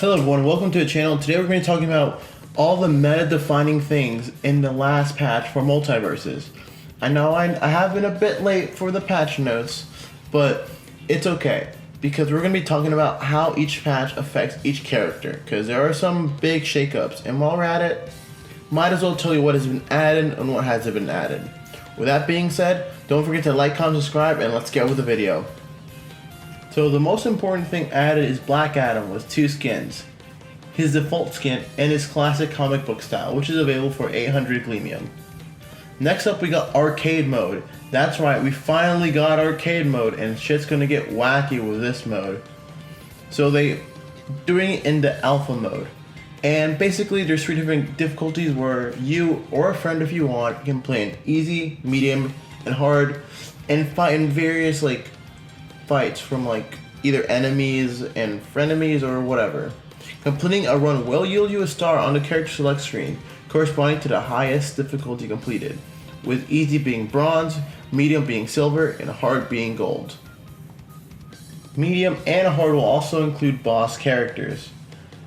Hello everyone, welcome to the channel. Today we're going to be talking about all the meta-defining things in the last patch for Multiversus. I know I have been a bit late for the patch notes, but it's okay because we're going to be talking about how each patch affects each character because there are some big shakeups, and while we're at it, might as well tell you what has been added and what hasn't been added. With that being said, don't forget to like, comment, subscribe, and let's get with the video. So the most important thing added is Black Adam with 2 skins. His default skin and his classic comic book style, which is available for 800 Gleamium. Next up we got Arcade Mode. That's right, we finally got Arcade Mode, and shit's gonna get wacky with this mode. So they doing it in the Alpha Mode. And basically there's 3 different difficulties where you or a friend, if you want, can play in easy, medium, and hard, and fight in various fights from either enemies and frenemies or whatever. Completing a run will yield you a star on the character select screen, corresponding to the highest difficulty completed, with easy being bronze, medium being silver, and hard being gold. Medium and hard will also include boss characters.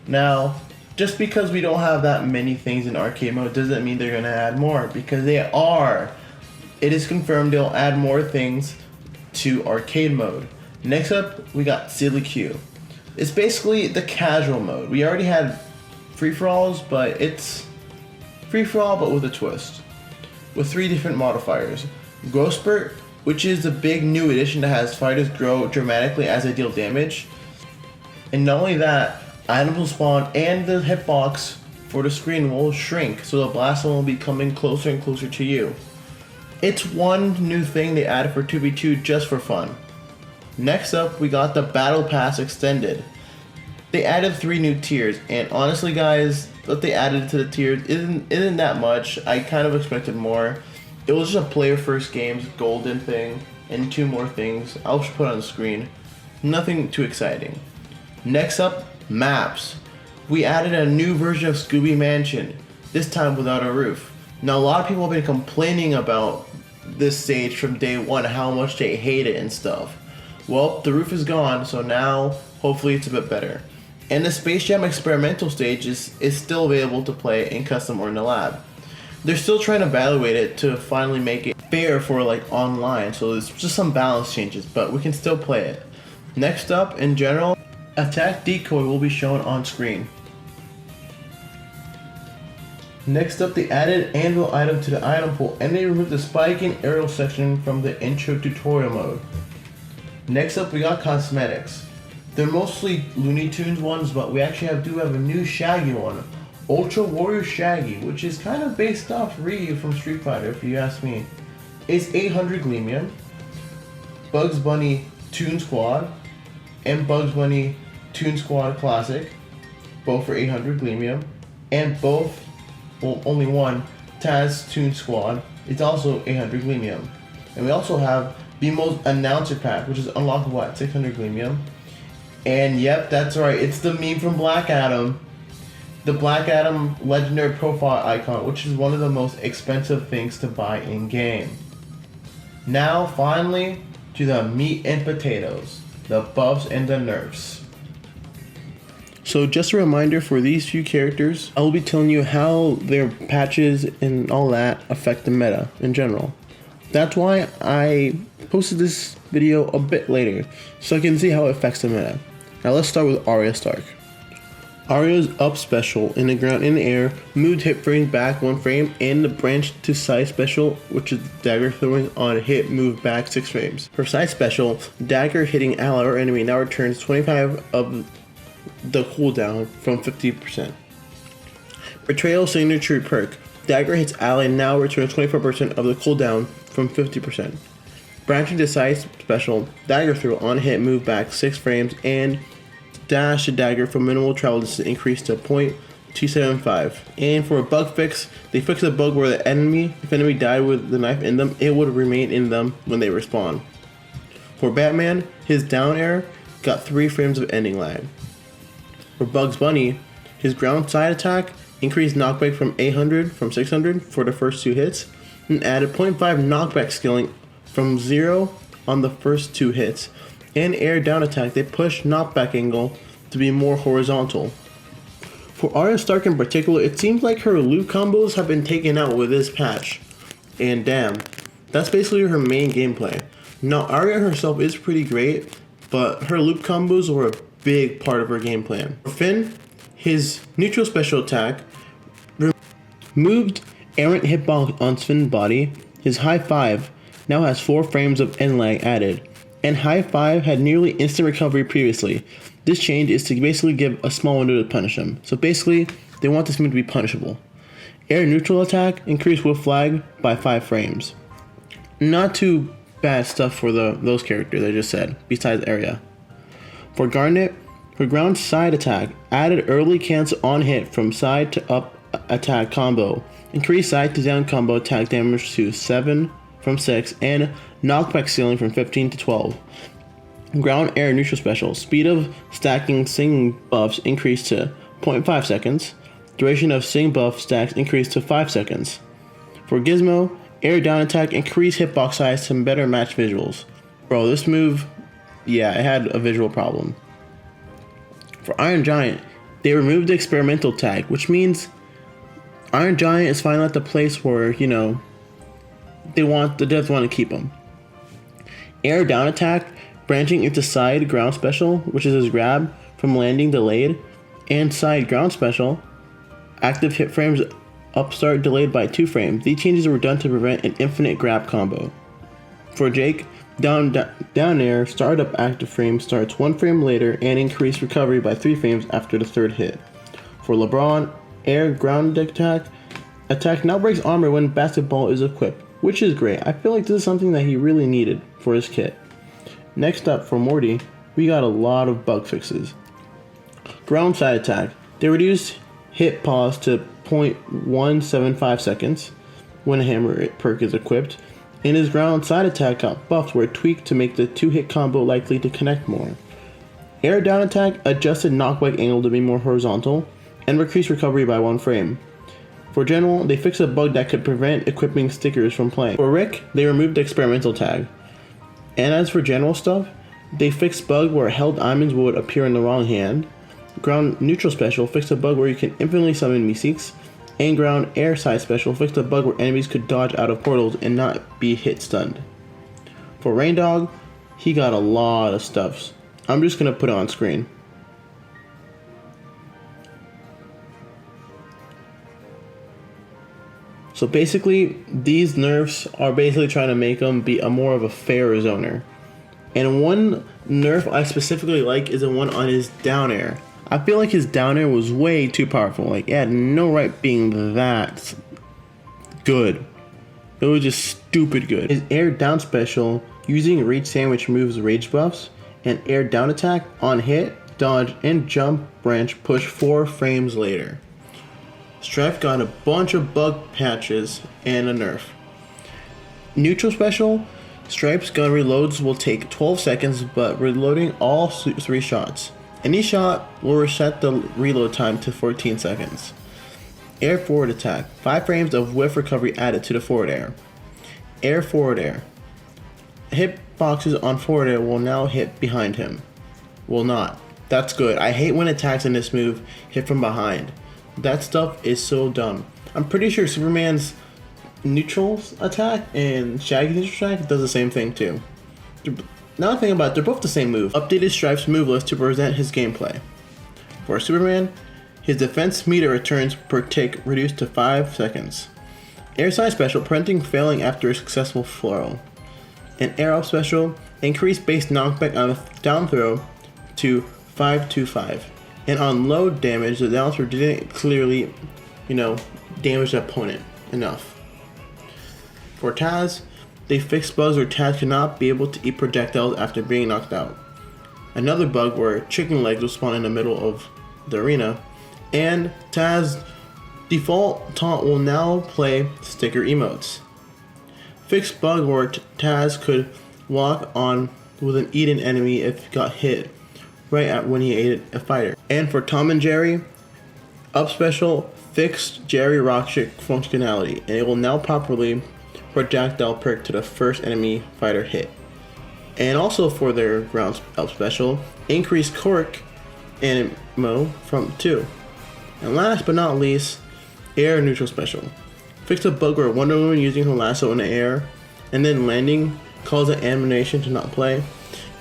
Now, just because we don't have that many things in arcade mode doesn't mean they're going to add more, because they are. It is confirmed they'll add more things to arcade mode. Next up, we got Silly Q. It's basically the casual mode. We already had free-for-alls, but it's free-for-all but with a twist. With 3 different modifiers. Growth Spurt, which is the big new addition that has fighters grow dramatically as they deal damage. And not only that, items will spawn and the hitbox for the screen will shrink, so the blast zone will be coming closer and closer to you. It's one new thing they added for 2v2 just for fun. Next up, we got the Battle Pass Extended. They added 3 new tiers, and honestly guys, what they added to the tiers isn't that much. I kind of expected more. It was just a player first games golden thing, and 2 more things I'll just put on the screen. Nothing too exciting. Next up, maps. We added a new version of Scooby Mansion, this time without a roof. Now a lot of people have been complaining about this stage from day one, how much they hate it and stuff. Well, the roof is gone, so now hopefully it's a bit better. And the Space Jam experimental stage is still available to play in custom or in the lab. They're still trying to evaluate it to finally make it fair for online, so there's just some balance changes, but we can still play it. Next up, in general, Attack Decoy will be shown on screen. Next up, they added Anvil item to the item pool, and they removed the spike and arrow section from the intro tutorial mode. Next up, we got cosmetics. They're mostly Looney Tunes ones, but we actually do have a new Shaggy one. Ultra Warrior Shaggy, which is kind of based off Ryu from Street Fighter, if you ask me. It's 800 Gleamium. Bugs Bunny Toon Squad and Bugs Bunny Toon Squad Classic, both for 800 Gleamium. And both, well, only one, Taz Toon Squad, it's also 800 Gleamium. And we also have BMO's Announcer Pack, which is unlockable at 600 Gleamium. And yep, that's right, it's the meme from Black Adam. The Black Adam legendary profile icon, which is one of the most expensive things to buy in-game. Now, finally, to the meat and potatoes, the buffs and the nerfs. So just a reminder for these few characters, I will be telling you how their patches and all that affect the meta in general. That's why I posted this video a bit later, so I can see how it affects the meta. Now let's start with Arya Stark. Arya's up special in the ground in the air, moved hit frames back 1 frame, and the branch to side special, which is dagger throwing on hit move back 6 frames. Her side special, dagger hitting ally or enemy now returns 25 of the cooldown from 50%. Betrayal signature perk, dagger hits ally now returns 24% of the cooldown from 50%. Branching to side special, dagger throw on hit move back 6 frames, and dash the dagger from minimal travel distance increased to 0.275. And for a bug fix, they fixed a bug where if enemy died with the knife in them, it would remain in them when they respawn. For Batman, his down air got 3 frames of ending lag. For Bugs Bunny, his ground side attack increased knockback from 800 from 600 for the first 2 hits, and added 0.5 knockback scaling from 0 on the first 2 hits. And air down attack, they pushed knockback angle to be more horizontal. For Arya Stark in particular, it seems like her loop combos have been taken out with this patch. And damn, that's basically her main gameplay. Now Arya herself is pretty great, but her loop combos were a big part of her game plan. For Finn, his neutral special attack removed errant hitbox on Finn's body. His high 5 now has 4 frames of end lag added, and high 5 had nearly instant recovery previously. This change is to basically give a small window to punish him. So basically, they want this move to be punishable. Air neutral attack increased whiff flag by 5 frames. Not too bad stuff for those characters I just said, besides Arya. For Garnet, her ground side attack added early cancel on hit from side to up attack combo, increased side to down combo attack damage to 7 from 6, and knockback ceiling from 15 to 12. Ground air neutral special, speed of stacking sing buffs increased to 0.5 seconds, duration of sing buff stacks increased to 5 seconds. For Gizmo, air down attack increased hitbox size to better match visuals. Bro, this move, yeah, it had a visual problem. For Iron Giant, they removed the experimental tag, which means Iron Giant is finally at the place where, you know, the devs want to keep him. Air down attack, branching into side ground special, which is his grab from landing delayed, and side ground special, active hit frames upstart delayed by 2 frames. These changes were done to prevent an infinite grab combo. For Jake, down air startup active frame starts 1 frame later and increased recovery by 3 frames after the 3rd hit. For LeBron, air ground attack now breaks armor when basketball is equipped, which is great. I feel like this is something that he really needed for his kit. Next up, for Morty, we got a lot of bug fixes. Ground side attack. They reduced hit pause to 0.175 seconds when a hammer perk is equipped, and his ground side attack got buffs were tweaked to make the 2-hit combo likely to connect more. Air down attack adjusted knockback angle to be more horizontal, and increased recovery by 1 frame. For General, they fixed a bug that could prevent equipping stickers from playing. For Rick, they removed the experimental tag. And as for general stuff, they fixed bug where held diamonds would appear in the wrong hand. Ground neutral special fixed a bug where you can infinitely summon Meeseeks. And ground air side special fixed a bug where enemies could dodge out of portals and not be hit stunned. For Rain Dog, he got a lot of stuffs. I'm just gonna put it on screen. So basically, these nerfs are basically trying to make him be a more of a fair zoner. And one nerf I specifically like is the one on his down air. I feel like his down air was way too powerful. Like, it had no right being that good. It was just stupid good. His air down special, using reach sandwich removes rage buffs, and air down attack on hit, dodge, and jump branch push 4 frames later. Strife got a bunch of bug patches and a nerf. Neutral special, Stripe's gun reloads will take 12 seconds, but reloading all 3 shots. Any shot will reset the reload time to 14 seconds. Air forward attack, 5 frames of whiff recovery added to the forward air. Air forward air. Hit boxes on forward air will now hit behind him. Will not. That's good. I hate when attacks in this move hit from behind. That stuff is so dumb. I'm pretty sure Superman's neutral attack and Shaggy's neutral attack does the same thing too. Now I think about it, they're both the same move. Updated Strife's move list to present his gameplay. For Superman, his defense meter returns per tick reduced to 5 seconds. Air side special, preventing failing after a successful throw. And air up special, increased base knockback on a down throw to 525. And on low damage, the down throw didn't clearly, damage the opponent enough. For Taz, they fixed bugs where Taz could not be able to eat projectiles after being knocked out. Another bug where chicken legs will spawn in the middle of the arena. And Taz's default taunt will now play sticker emotes. Fixed bug where Taz could walk on with an eaten enemy if he got hit right at when he ate a fighter. And for Tom and Jerry, up special fixed Jerry Rockchick functionality, and it will now properly projectile perk to the first enemy fighter hit. And also for their ground up special, increased Cork Animo from 2. And last but not least, Air Neutral Special. Fixed a bug where Wonder Woman using her lasso in the air and then landing caused the animation to not play.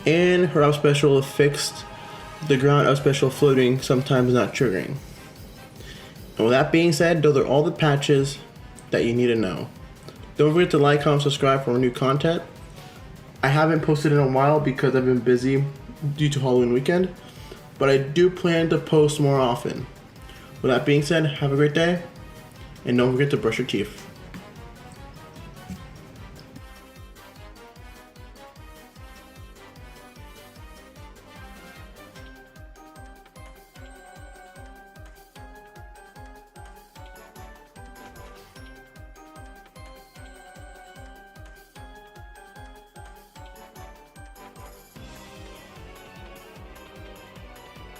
And her up special fixed the ground up special floating, sometimes not triggering. And with that being said, those are all the patches that you need to know. Don't forget to like, comment, subscribe for new content. I haven't posted in a while because I've been busy due to Halloween weekend, but I do plan to post more often. With that being said, have a great day, and don't forget to brush your teeth.